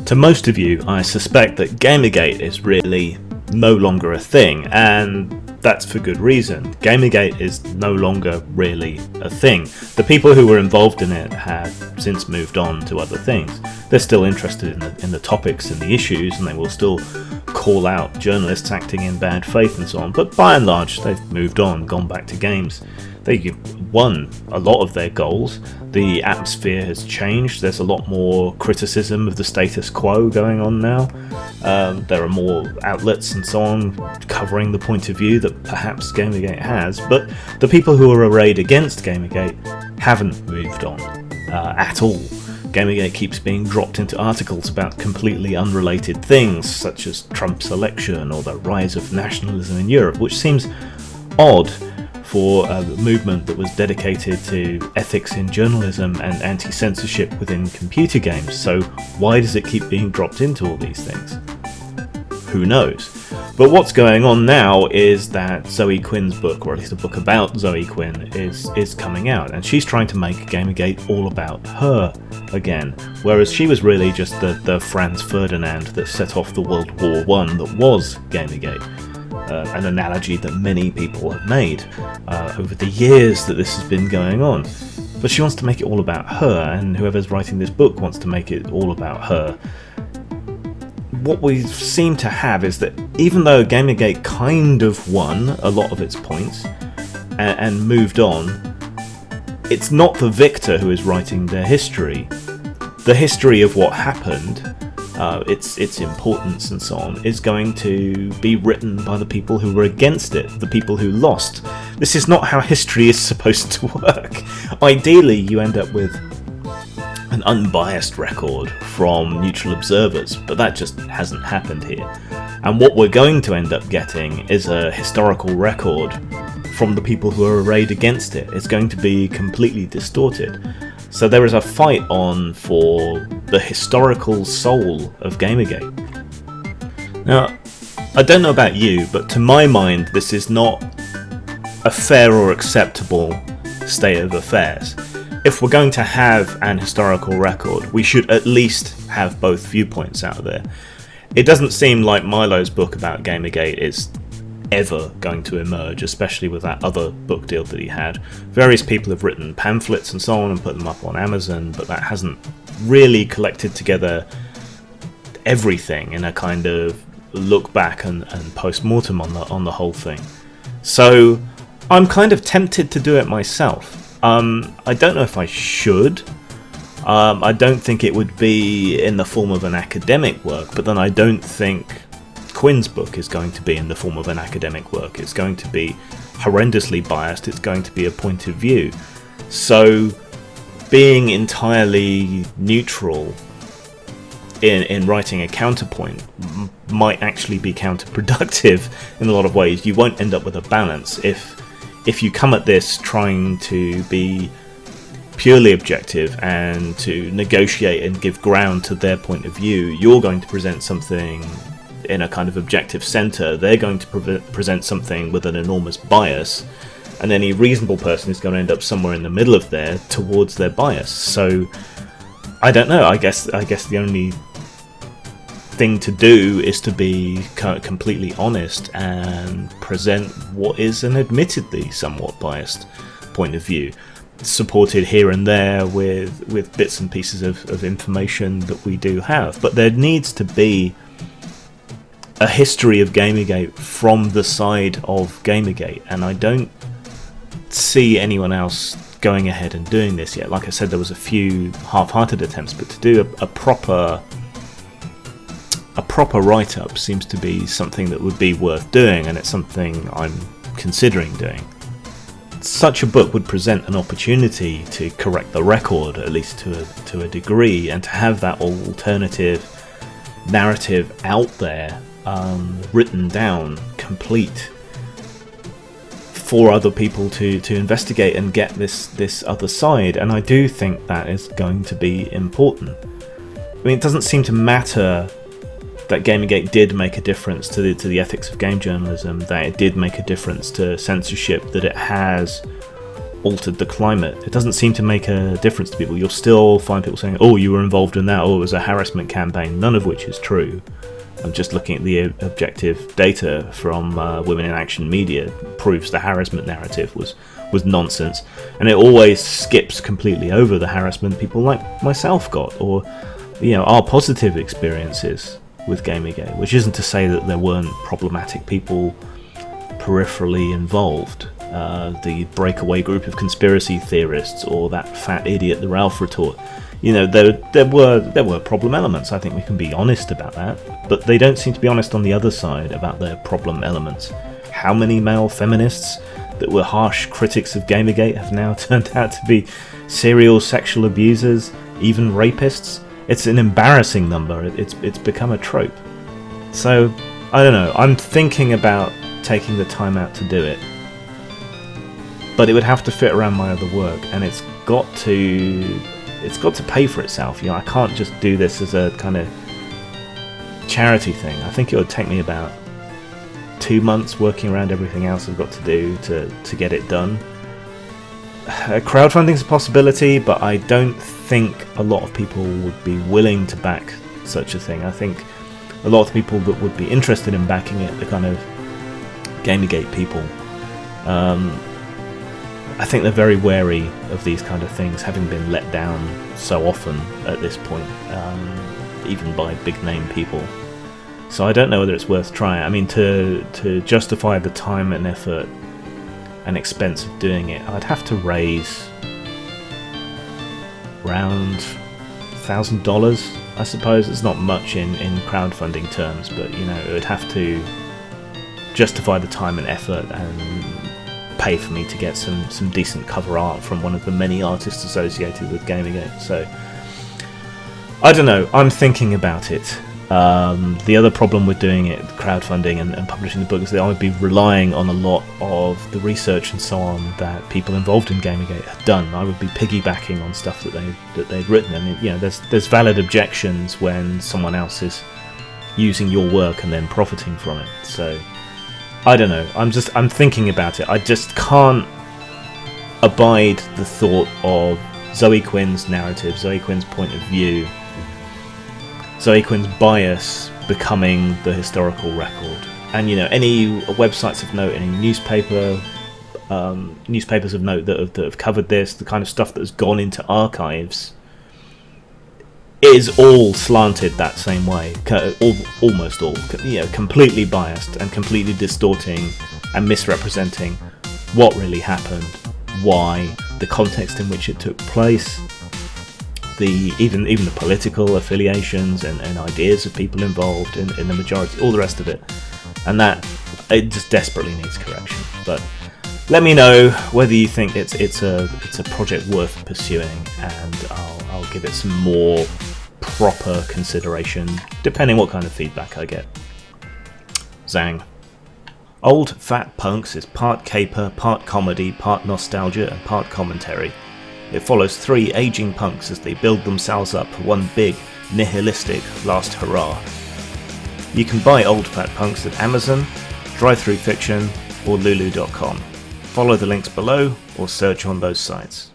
To most of you, I suspect that Gamergate is really no longer a thing, and that's for good reason. Gamergate is no longer really a thing. The people who were involved in it have since moved on to other things. They're still interested in the topics and the issues, and they will still call out journalists acting in bad faith and so on, but by and large they've moved on, gone back to games. They won a lot of their goals. The atmosphere has changed. There's a lot more criticism of the status quo going on now. There are more outlets and so on covering the point of view that perhaps Gamergate has, but the people who are arrayed against Gamergate haven't moved on at all. Gamergate keeps being dropped into articles about completely unrelated things, such as Trump's election or the rise of nationalism in Europe, which seems odd for a movement that was dedicated to ethics in journalism and anti-censorship within computer games. So why does it keep being dropped into all these things? Who knows? But what's going on now is that Zoe Quinn's book, or at least a book about Zoe Quinn, is coming out, and she's trying to make Gamergate all about her again, whereas she was really just the Franz Ferdinand that set off the World War I that was Gamergate. An analogy that many people have made over the years that this has been going on. But she wants to make it all about her, and whoever's writing this book wants to make it all about her. What we seem to have is that even though Gamergate kind of won a lot of its points and moved on, it's not the victor who is writing their history. The history of what happened, its importance and so on, is going to be written by the people who were against it, the people who lost. This is not how history is supposed to work. Ideally, you end up with an unbiased record from neutral observers, but that just hasn't happened here. And what we're going to end up getting is a historical record from the people who are arrayed against it. It's going to be completely distorted. So there is a fight on for the historical soul of Gamergate. Now, I don't know about you, but to my mind, this is not a fair or acceptable state of affairs. If we're going to have an historical record, we should at least have both viewpoints out there. It doesn't seem like Milo's book about Gamergate is ever going to emerge, especially with that other book deal that he had. Various people have written pamphlets and so on and put them up on Amazon, but that hasn't really collected together everything in a kind of look back and post-mortem on the whole thing. So I'm kind of tempted to do it myself. I don't know if I should. I don't think it would be in the form of an academic work, but then I don't think Quinn's book is going to be in the form of an academic work. It's going to be horrendously biased. It's going to be a point of view. So being entirely neutral in writing a counterpoint might actually be counterproductive in a lot of ways. You won't end up with a balance if you come at this trying to be purely objective and to negotiate and give ground to their point of view. You're going to present something in a kind of objective centre. They're going to present something with an enormous bias, and any reasonable person is going to end up somewhere in the middle of there towards their bias. So I don't know. I guess the only thing to do is to be completely honest and present what is an admittedly somewhat biased point of view, supported here and there with bits and pieces of information that we do have. But there needs to be a history of Gamergate from the side of Gamergate, and I don't see anyone else going ahead and doing this yet. Like I said, there was a few half-hearted attempts, but to do a proper write-up seems to be something that would be worth doing, and it's something I'm considering doing. Such a book would present an opportunity to correct the record, at least to a degree, and to have that alternative narrative out there, written down, complete, for other people to investigate and get this other side. And I do think that is going to be important. I mean, it doesn't seem to matter that Gamergate did make a difference to the ethics of game journalism, that it did make a difference to censorship, that it has altered the climate. It doesn't seem to make a difference to people. You'll still find people saying, oh, you were involved in that, or it was a harassment campaign, none of which is true. I'm just looking at the objective data from Women in Action Media, proves the harassment narrative was nonsense, and it always skips completely over the harassment people like myself got, or our positive experiences with Gamergate, which isn't to say that there weren't problematic people peripherally involved. The breakaway group of conspiracy theorists, or that fat idiot the Ralph retort. There were problem elements. I think we can be honest about that, but they don't seem to be honest on the other side about their problem elements. How many male feminists that were harsh critics of Gamergate have now turned out to be serial sexual abusers, even rapists? It's an embarrassing number. It's become a trope. So, I don't know. I'm thinking about taking the time out to do it, but it would have to fit around my other work, and it's got to pay for itself. I can't just do this as a kind of charity thing. I think it would take me about 2 months working around everything else I've got to do to get it done. Crowdfunding is a possibility, but I don't think a lot of people would be willing to back such a thing. I think a lot of people that would be interested in backing it, the kind of Gamergate people, I think they're very wary of these kind of things, having been let down so often at this point, even by big name people. So I don't know whether it's worth trying. I mean, to justify the time and effort and expense of doing it, I'd have to raise around $1,000, I suppose. It's not much in crowdfunding terms, but it would have to justify the time and effort and pay for me to get some decent cover art from one of the many artists associated with Gamergate. So I don't know, I'm thinking about it. The other problem with doing it, crowdfunding and publishing the book, is that I would be relying on a lot of the research and so on that people involved in Gamergate had done. I would be piggybacking on stuff that they'd written. I mean, there's valid objections when someone else is using your work and then profiting from it. So I don't know. I'm thinking about it. I just can't abide the thought of Zoe Quinn's narrative, Zoe Quinn's point of view, Zoe Quinn's bias becoming the historical record. And any websites of note, any newspapers of note that have covered this, the kind of stuff that has gone into archives, is all slanted that same way. Almost all, completely biased and completely distorting and misrepresenting what really happened, why, the context in which it took place, even the political affiliations and ideas of people involved in the majority, all the rest of it. And that, it just desperately needs correction. But let me know whether you think it's a project worth pursuing, and I'll give it some more proper consideration, depending what kind of feedback I get. Zang. Old Fat Punks is part caper, part comedy, part nostalgia, and part commentary. It follows 3 aging punks as they build themselves up for one big, nihilistic last hurrah. You can buy Old Fat Punks at Amazon, Drive-Thru Fiction, or Lulu.com. Follow the links below or search on those sites.